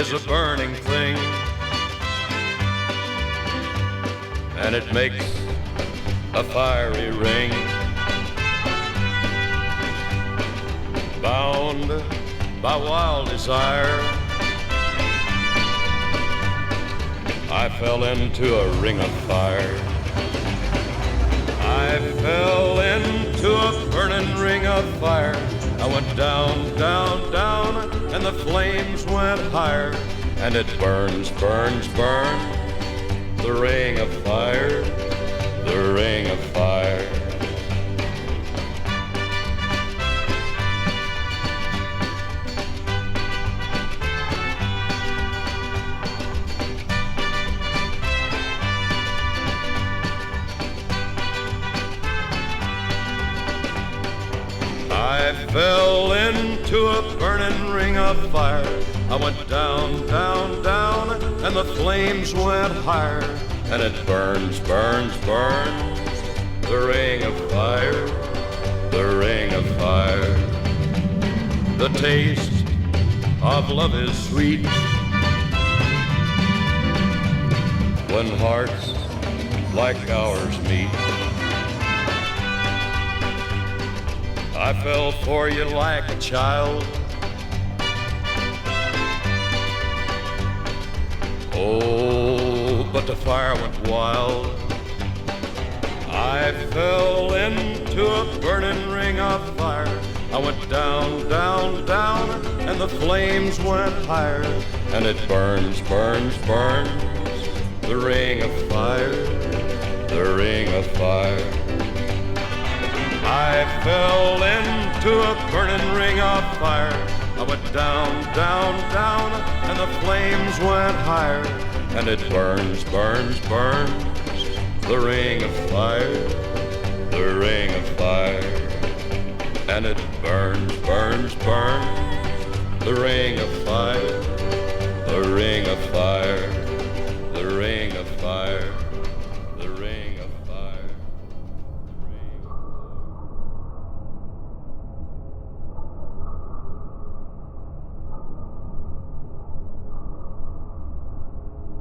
is a burning thing, and it makes a fiery ring. Bound by wild desire, I fell into a ring of fire. I fell into a burning ring of fire. I went down, down, down, and the flames went higher. And it burns, burns, burns, the ring of fire, the ring of fire. I fell into a burning ring of fire. I went down, down, down, and the flames went higher. And it burns, burns, burns, the ring of fire, the ring of fire. The taste of love is sweet when hearts like ours meet. I fell for you like a child. Oh, but the fire went wild. I fell into a burning ring of fire. I went down, down, down, and the flames went higher. And it burns, burns, burns, the ring of fire, the ring of fire. I fell into a burning ring of fire. I went down, down, down, and the flames went higher. And it burns, burns, burns, the ring of fire, the ring of fire. And it burns, burns, burns, the ring of fire, the ring of fire, the ring of fire.